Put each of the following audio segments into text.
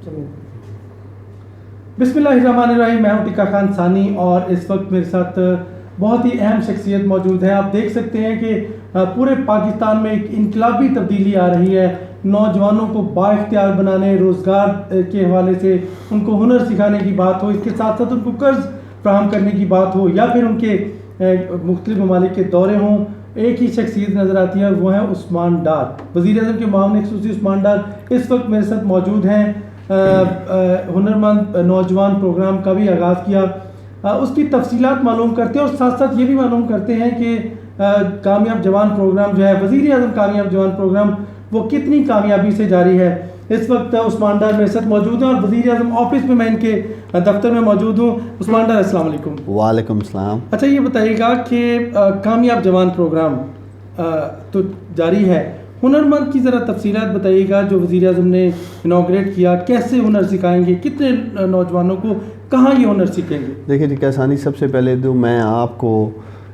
بسم اللہ الرحمن الرحیم. میں ہوں ٹکا خان ثانی اور اس وقت میرے ساتھ بہت ہی اہم شخصیت موجود ہے. آپ دیکھ سکتے ہیں کہ پورے پاکستان میں ایک انقلابی تبدیلی آ رہی ہے. نوجوانوں کو با اختیار بنانے, روزگار کے حوالے سے ان کو ہنر سکھانے کی بات ہو, اس کے ساتھ ساتھ ان کو قرض فراہم کرنے کی بات ہو, یا پھر ان کے مختلف ممالک کے دورے ہوں, ایک ہی شخصیت نظر آتی ہے اور وہ ہیں عثمان ڈار. وزیر اعظم کے معاون خصوصی عثمان ڈار اس وقت میرے ساتھ موجود ہیں. ہنرمند نوجوان پروگرام کا بھی آغاز کیا, اس کی تفصیلات معلوم کرتے ہیں اور ساتھ ساتھ یہ بھی معلوم کرتے ہیں کہ کامیاب جوان پروگرام جو ہے, وزیر اعظم کامیاب جوان پروگرام, وہ کتنی کامیابی سے جاری ہے. اس وقت عثمان ڈار میرے ساتھ موجود ہیں اور وزیر اعظم آفس میں ان کے دفتر میں موجود ہوں. عثمان ڈار السلام علیکم. وعلیکم السلام. اچھا یہ بتائیے گا کہ کامیاب جوان پروگرام تو جاری ہے, ہنرمند کی ذرا تفصیلات بتائیے گا جو وزیر اعظم نے انوگریٹ کیا. کیسے ہنر سکھائیں گے, کتنے نوجوانوں کو کہاں یہ ہنر سیکھیں گے؟ دیکھیے ٹکا ثانی, سب سے پہلے تو میں آپ کو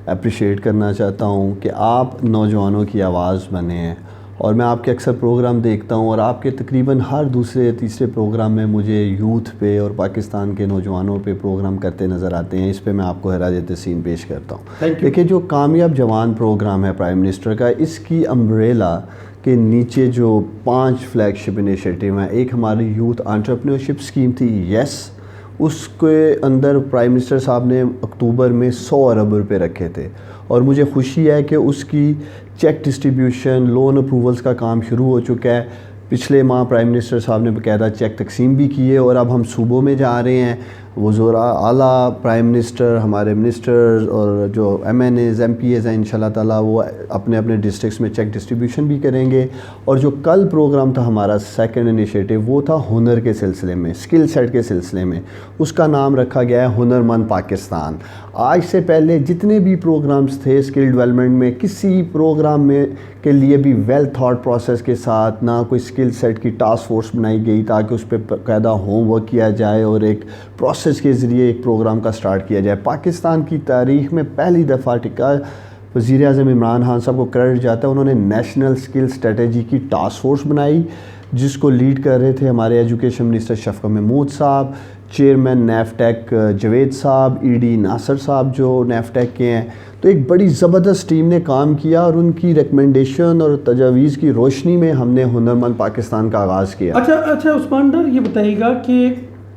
اپریشیٹ کرنا چاہتا ہوں کہ آپ نوجوانوں کی آواز بنے ہیں, اور میں آپ کے اکثر پروگرام دیکھتا ہوں اور آپ کے تقریباً ہر دوسرے یا تیسرے پروگرام میں مجھے یوتھ پہ اور پاکستان کے نوجوانوں پہ پروگرام کرتے نظر آتے ہیں. اس پہ میں آپ کو خراج تحسین پیش کرتا ہوں. دیکھیے جو کامیاب جوان پروگرام ہے پرائم منسٹر کا, اس کی امبریلا کے نیچے جو 5 فلیگ شپ انیشیٹو ہیں. ایک ہماری یوتھ انٹرپرینیورشپ اسکیم تھی, یس, اس کے اندر پرائم منسٹر صاحب نے اکتوبر میں 100 ارب روپے رکھے تھے, اور مجھے خوشی ہے کہ اس کی چیک ڈسٹریبیوشن, لون اپروولز کا کام شروع ہو چکا ہے. پچھلے ماہ پرائم منسٹر صاحب نے باقاعدہ چیک تقسیم بھی کیے, اور اب ہم صوبوں میں جا رہے ہیں. وزراء اعلیٰ, پرائم منسٹر, ہمارے منسٹرز اور جو MNAs, MPAs ہیں, انشاءاللہ تعالیٰ وہ اپنے اپنے ڈسٹرکٹس میں چیک ڈسٹریبیوشن بھی کریں گے. اور جو کل پروگرام تھا ہمارا سیکنڈ انیشیٹو, وہ تھا ہنر کے سلسلے میں, اسکل سیٹ کے سلسلے میں. اس کا نام رکھا گیا ہے ہنرمند پاکستان. آج سے پہلے جتنے بھی پروگرامز تھے اسکل ڈیولپمنٹ میں, کسی پروگرام میں کے لیے بھی ویل تھاٹ پروسیس کے ساتھ نہ کوئی اسکل سیٹ کی ٹاسک فورس بنائی گئی تاکہ اس پہ باقاعدہ ہوم ورک کیا جائے اور ایک پروسیس کے ذریعے ایک پروگرام کا سٹارٹ کیا جائے. پاکستان کی تاریخ میں پہلی دفعہ ٹکا وزیر اعظم عمران خان صاحب کو کریڈٹ جاتا ہے, انہوں نے نیشنل اسکل اسٹریٹجی کی ٹاسک فورس بنائی, جس کو لیڈ کر رہے تھے ہمارے ایجوکیشن منسٹر شفقت محمود صاحب, چیئرمین نیفٹیک جاوید صاحب, ای ڈی ناصر صاحب جو نیفٹیک کے ہیں. تو ایک بڑی زبردست ٹیم نے کام کیا, اور ان کی ریکمنڈیشن اور تجاویز کی روشنی میں ہم نے ہنرمند پاکستان کا آغاز کیا. اچھا عثمان ڈار, یہ بتائیے گا کہ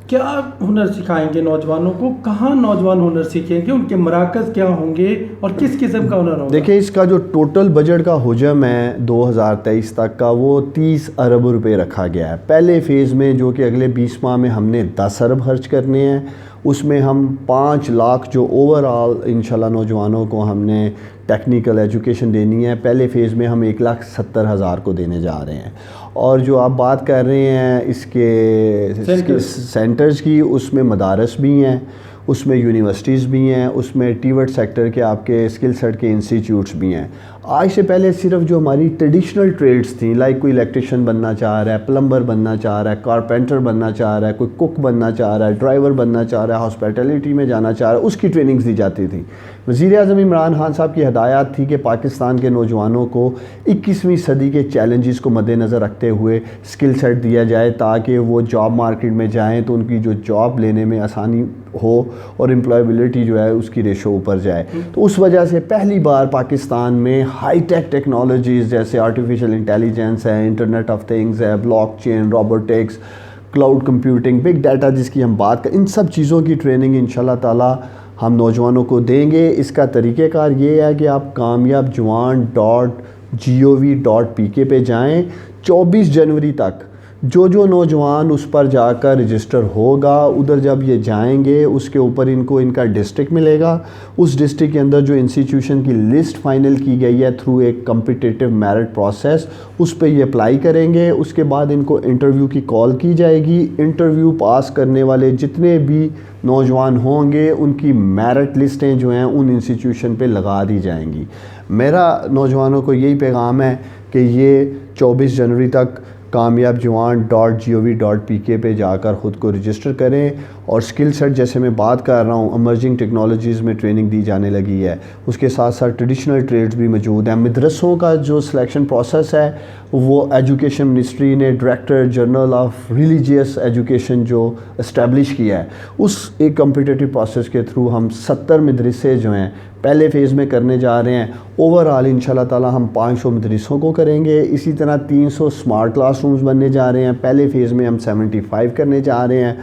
کیا ہنر سکھائیں گے نوجوانوں کو, کہاں نوجوان ہنر سیکھیں گے, ان کے مراکز کیا ہوں گے اور کس قسم کا ہنر ہوگا؟ دیکھیں اس کا جو ٹوٹل بجٹ کا حجم ہے 2023 تک کا, وہ 30 ارب روپے رکھا گیا ہے. پہلے فیز میں جو کہ اگلے 20 ماہ میں ہم نے 10 ارب خرچ کرنے ہیں, اس میں ہم 5 لاکھ جو اوور آل انشاءاللہ نوجوانوں کو ہم نے ٹیکنیکل ایجوکیشن دینی ہے. پہلے فیز میں ہم 1,70,000 کو دینے جا رہے ہیں. اور جو آپ بات کر رہے ہیں اس کے سینٹرز کی, اس میں مدارس بھی ہیں, اس میں یونیورسٹیز بھی ہیں, اس میں ٹیوٹ سیکٹر کے آپ کے اسکل سیٹ کے انسٹیٹیوٹس بھی ہیں. آج سے پہلے صرف جو ہماری ٹریڈیشنل ٹریڈز تھیں, لائک کوئی الیکٹریشین بننا چاہ رہا ہے, پلمبر بننا چاہ رہا ہے, کارپینٹر بننا چاہ رہا ہے, کوئی کوک بننا چاہ رہا ہے, ڈرائیور بننا چاہ رہا ہے, ہاسپیٹلٹی میں جانا چاہ رہا ہے, اس کی ٹریننگز دی جاتی تھیں. وزیر اعظم عمران خان صاحب کی ہدایات تھی کہ پاکستان کے نوجوانوں کو 21ویں صدی کے چیلنجز کو مد نظر رکھتے ہوئے اسکل سیٹ دیا جائے, تاکہ وہ جاب مارکیٹ میں جائیں تو ان کی جو جاب لینے میں آسانی ہو اور امپلائبلٹی جو ہے اس کی ریشو اوپر جائے. تو اس وجہ سے پہلی بار پاکستان میں ہائی ٹیک ٹیکنالوجیز جیسے آرٹیفیشیل انٹیلیجنس ہے, انٹرنیٹ آف تھنگز ہے, blockchain, robotics, cloud computing, big data جس کی ہم بات کریں, ان سب چیزوں کی ٹریننگ انشاءاللہ تعالی ہم نوجوانوں کو دیں گے. اس کا طریقہ کار یہ ہے کہ آپ کامیاب جوان .gov.pk پہ جائیں. 24 جنوری تک جو نوجوان اس پر جا کر رجسٹر ہوگا, ادھر جب یہ جائیں گے اس کے اوپر ان کو ان کا ڈسٹرکٹ ملے گا. اس ڈسٹرکٹ کے اندر جو انسٹیٹیوشن کی لسٹ فائنل کی گئی ہے تھرو ایک کمپٹیٹیو میرٹ پروسیس, اس پہ یہ اپلائی کریں گے. اس کے بعد ان کو انٹرویو کی کال کی جائے گی. انٹرویو پاس کرنے والے جتنے بھی نوجوان ہوں گے ان کی میرٹ لسٹیں جو ہیں ان انسٹیٹیوشن پہ لگا دی جائیں گی. میرا نوجوانوں کو یہی پیغام ہے کہ یہ 24 جنوری تک kamiabjawan.gov.pk پہ جا کر خود کو رجسٹر کریں. اور اسکل سیٹ جیسے میں بات کر رہا ہوں امرجنگ ٹیکنالوجیز میں ٹریننگ دی جانے لگی ہے, اس کے ساتھ ساتھ ٹریڈیشنل ٹریڈز بھی موجود ہیں. مدرسوں کا جو سلیکشن پروسیس ہے وہ ایجوکیشن منسٹری نے director general of religious education جو اسٹیبلش کیا ہے, اس ایک کمپیٹیٹیو پروسیس کے تھرو ہم 70 مدرسے جو ہیں پہلے فیز میں کرنے جا رہے ہیں. اوور آل انشاءاللہ تعالی ہم 500 مدرسوں کو کریں گے. اسی طرح 300 اسمارٹ کلاس رومز بننے جا رہے ہیں. پہلے فیز میں ہم 75 کرنے جا رہے ہیں.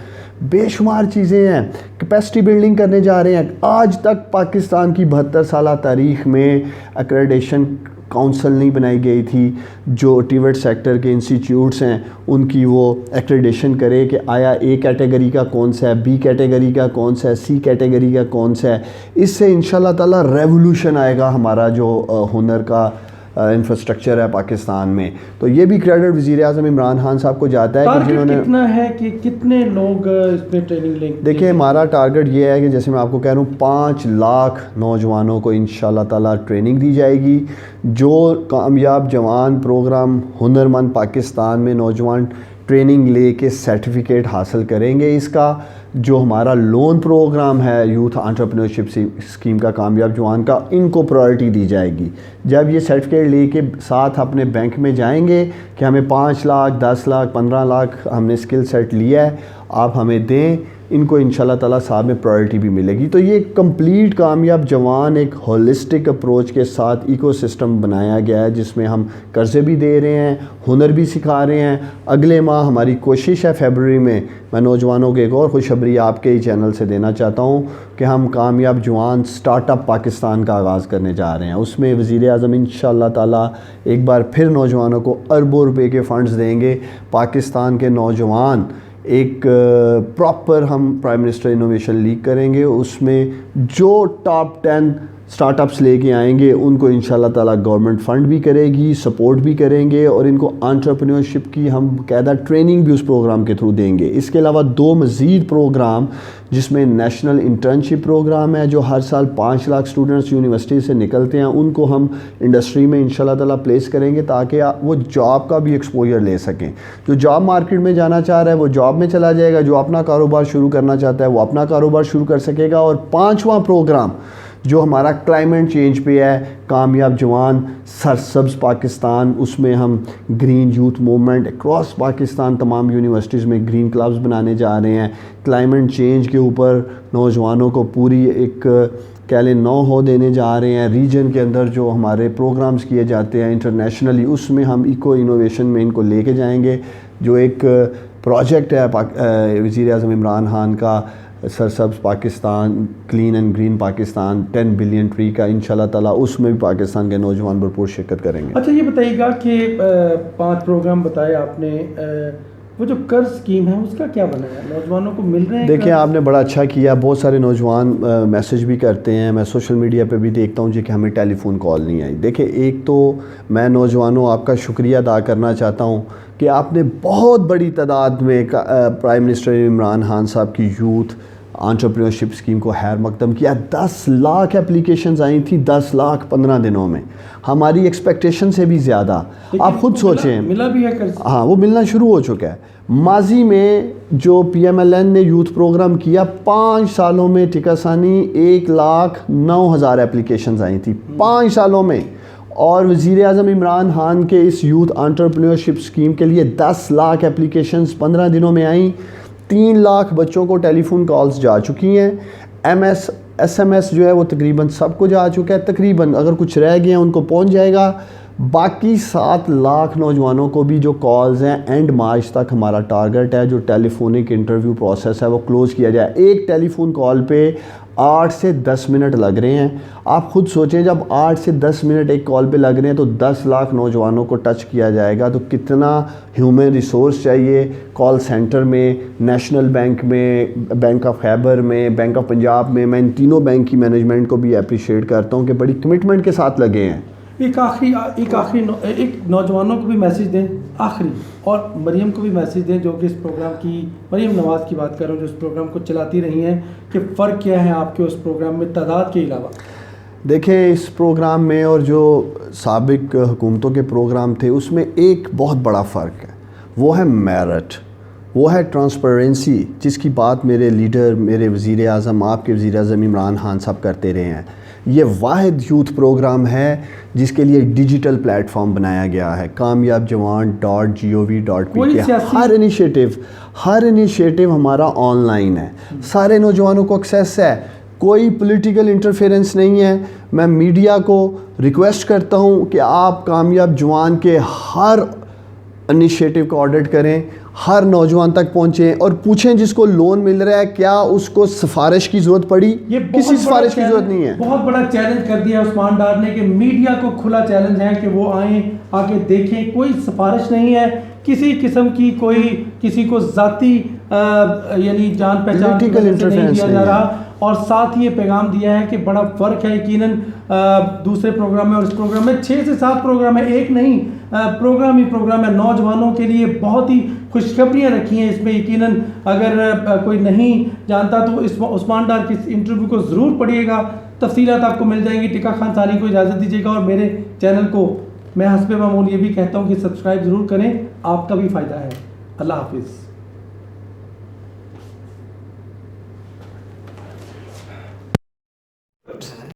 بے شمار چیزیں ہیں. کیپیسٹی بلڈنگ کرنے جا رہے ہیں. آج تک پاکستان کی 72 سالہ تاریخ میں ایکریڈیشن کونسل نہیں بنائی گئی تھی جو ٹیوٹ سیکٹر کے انسٹیٹیوٹس ہیں ان کی وہ ایکریڈیشن کرے کہ آیا اے کیٹیگری کا کون سا ہے, بی کیٹیگری کا کون سا ہے, سی کیٹیگری کا کون سا ہے. اس سے انشاءاللہ تعالی ریولوشن آئے گا ہمارا جو ہنر کا انفراسٹرکچر ہے پاکستان میں. تو یہ بھی کریڈٹ وزیر اعظم عمران خان صاحب کو جاتا ہے کہ جنہوں نے کتنا ہے کہ کتنے لوگ اس پہ ٹریننگ لیں گے. دیکھیں ہمارا ٹارگٹ یہ ہے کہ جیسے میں آپ کو کہہ رہا ہوں 5 لاکھ نوجوانوں کو انشاءاللہ تعالی ٹریننگ دی جائے گی. جو کامیاب جوان پروگرام ہنرمند پاکستان میں نوجوان ٹریننگ لے کے سرٹیفکیٹ حاصل کریں گے, اس کا جو ہمارا لون پروگرام ہے یوتھ انٹرپرینورشپ اسکیم کا کامیاب جوان کا, ان کو پرائرٹی دی جائے گی. جب یہ سرٹیفکیٹ لے کے ساتھ اپنے بینک میں جائیں گے کہ ہمیں 5 لاکھ 10 لاکھ 15 لاکھ ہم نے اسکل سیٹ لیا ہے, آپ ہمیں دیں, ان کو انشاءاللہ تعالیٰ صاحب میں پرائرٹی بھی ملے گی. تو یہ کمپلیٹ کامیاب جوان ایک ہولسٹک اپروچ کے ساتھ ایکو سسٹم بنایا گیا ہے جس میں ہم قرضے بھی دے رہے ہیں, ہنر بھی سکھا رہے ہیں. اگلے ماہ ہماری کوشش ہے فیبروری میں نوجوانوں کو ایک اور خوشخبری آپ کے ہی چینل سے دینا چاہتا ہوں کہ ہم کامیاب جوان سٹارٹ اپ پاکستان کا آغاز کرنے جا رہے ہیں. اس میں وزیر اعظم انشاءاللہ تعالیٰ ایک بار پھر نوجوانوں کو اربوں روپے کے فنڈز دیں گے. پاکستان کے نوجوان ایک پراپر ہم پرائم منسٹر انوویشن لیگ کریں گے, اس میں جو ٹاپ 10 سٹارٹ اپس لے کے آئیں گے ان کو انشاءاللہ تعالیٰ گورنمنٹ فنڈ بھی کرے گی, سپورٹ بھی کریں گے, اور ان کو انٹرپرینورشپ کی ہم باقاعدہ ٹریننگ بھی اس پروگرام کے تھرو دیں گے. اس کے علاوہ 2 مزید پروگرام جس میں نیشنل انٹرنشپ پروگرام ہے جو ہر سال 5 لاکھ اسٹوڈنٹس یونیورسٹی سے نکلتے ہیں, ان کو ہم انڈسٹری میں انشاءاللہ تعالیٰ پلیس کریں گے تاکہ وہ جاب کا بھی ایکسپوجر لے سکیں. جو جاب مارکیٹ میں جانا چاہ رہا ہے وہ جاب میں چلا جائے گا, جو اپنا کاروبار شروع کرنا چاہتا ہے وہ اپنا کاروبار شروع کر سکے گا. اور 5واں پروگرام جو ہمارا کلائمیٹ چینج پہ ہے کامیاب جوان سرسبز پاکستان, اس میں ہم green youth movement across Pakistan تمام یونیورسٹیز میں گرین کلبز بنانے جا رہے ہیں. کلائمیٹ چینج کے اوپر نوجوانوں کو پوری ایک کہہ لیں نو ہو دینے جا رہے ہیں. ریجن کے اندر جو ہمارے پروگرامز کیے جاتے ہیں انٹرنیشنلی, اس میں ہم ایکو انوویشن میں ان کو لے کے جائیں گے. جو ایک پروجیکٹ ہے وزیر اعظم عمران خان کا سرسبز Pakistan clean and green Pakistan 10 billion tree کا, انشاءاللہ تعالیٰ اس میں بھی پاکستان کے نوجوان بھرپور شرکت کریں گے. اچھا یہ بتائیے گا کہ 5 پروگرام بتائے آپ نے, وہ جو قرض اسکیم ہے اس کا کیا بنا ہے, نوجوانوں کو مل رہے ہیں؟ دیکھیں آپ نے بڑا اچھا کیا, بہت سارے نوجوان میسج بھی کرتے ہیں, میں سوشل میڈیا پہ بھی دیکھتا ہوں کہ ہمیں ٹیلی فون کال نہیں آئی. دیکھیں ایک تو میں نوجوانوں آپ کا شکریہ ادا کرنا چاہتا ہوں کہ آپ نے بہت بڑی تعداد میں پرائم منسٹر عمران خان صاحب کی یوتھ انٹرپرینورشپ اسکیم کو خیر مقدم کیا. 10 لاکھ اپلیکیشنز آئی تھیں 10 لاکھ 15 دنوں میں, ہماری ایکسپیکٹیشن سے بھی زیادہ. آپ خود سوچیں, ملا بھی ہے قرض؟ ہاں وہ ملنا شروع ہو چکا ہے. ماضی میں جو پی ایم ایل این نے یوتھ پروگرام کیا 5 سالوں میں ٹھیکہ ثانی 1,09,000 اپلیکیشنز آئی تھیں 5 سالوں میں. اور وزیر اعظم عمران خان کے اس یوتھ انٹرپرینورشپ اسکیم کے لیے 10 لاکھ اپلیکیشنز 15 دنوں میں آئیں. 3 لاکھ بچوں کو ٹیلی فون کالز جا چکی ہیں. ایس ایم ایس جو ہے وہ تقریباً سب کو جا چکا ہے, تقریباً اگر کچھ رہ گئے ہیں ان کو پہنچ جائے گا. باقی 7 لاکھ نوجوانوں کو بھی جو کالز ہیں اینڈ مارچ تک ہمارا ٹارگٹ ہے جو ٹیلی فونک انٹرویو پروسیس ہے وہ کلوز کیا جائے. ایک ٹیلی فون کال پہ 8 سے 10 منٹ لگ رہے ہیں. آپ خود سوچیں جب 8 سے 10 منٹ ایک کال پہ لگ رہے ہیں تو 10 لاکھ نوجوانوں کو ٹچ کیا جائے گا, تو کتنا ہیومن ریسورس چاہیے کال سینٹر میں, نیشنل بینک میں, بینک آف خیبر میں, بینک آف پنجاب میں. میں ان تینوں بینک کی مینجمنٹ کو بھی اپریشیٹ کرتا ہوں کہ بڑی کمٹمنٹ کے ساتھ لگے ہیں. ایک نوجوانوں کو بھی میسیج دیں آخری, اور مریم کو بھی میسیج دیں جو کہ اس پروگرام کی, مریم نواز کی بات کر رہا ہوں جو اس پروگرام کو چلاتی رہی ہیں, کہ فرق کیا ہے آپ کے اس پروگرام میں تعداد کے علاوہ؟ دیکھیں اس پروگرام میں اور جو سابق حکومتوں کے پروگرام تھے اس میں ایک بہت بڑا فرق ہے. وہ ہے میرٹ، وہ ہے ٹرانسپیرنسی، جس کی بات میرے لیڈر، میرے وزیر اعظم، آپ کے وزیر اعظم عمران خان صاحب کرتے رہے ہیں۔ یہ واحد یوتھ پروگرام ہے جس کے لیے ڈیجیٹل پلیٹ فارم بنایا گیا ہے، kamyabjawan.gov.pk۔ ہر انیشیٹو ہمارا آن لائن ہے، سارے نوجوانوں کو ایکسیس ہے، کوئی پولیٹیکل انٹرفیرنس نہیں ہے۔ میں میڈیا کو ریکویسٹ کرتا ہوں کہ آپ کامیاب جوان کے ہر انیشیٹو کو آڈٹ کریں، ہر نوجوان تک پہنچیں اور پوچھیں جس کو لون مل رہا ہے کیا اس کو سفارش کی ضرورت پڑی؟ کسی سفارش کی ضرورت نہیں ہے۔ بہت بڑا چیلنج کر دیا عثمان ڈار نے کہ میڈیا کو کھلا چیلنج ہے کہ وہ آئیں، آ کے دیکھیں، کوئی سفارش نہیں ہے کسی قسم کی، کوئی کسی کو ذاتی یعنی جان پہچان نہیں دیا جا رہا، اور ساتھ ہی یہ پیغام دیا ہے کہ بڑا فرق ہے یقیناً دوسرے پروگرام میں اور اس پروگرام میں۔ 6 سے 7 پروگرام ہے، ایک نہیں، پروگرام ہی پروگرام ہے۔ نوجوانوں کے لیے بہت ہی خوشخبریاں رکھی ہیں اس میں، یقیناً اگر کوئی نہیں جانتا تو اس عثمان ڈار کی انٹرویو کو ضرور پڑھیے گا، تفصیلات آپ کو مل جائیں گی۔ ٹکا خان ثانی کو اجازت دیجیے گا، اور میرے چینل کو میں حسب معمول یہ بھی کہتا ہوں کہ سبسکرائب ضرور کریں، آپ کا بھی فائدہ ہے۔ اللہ حافظ۔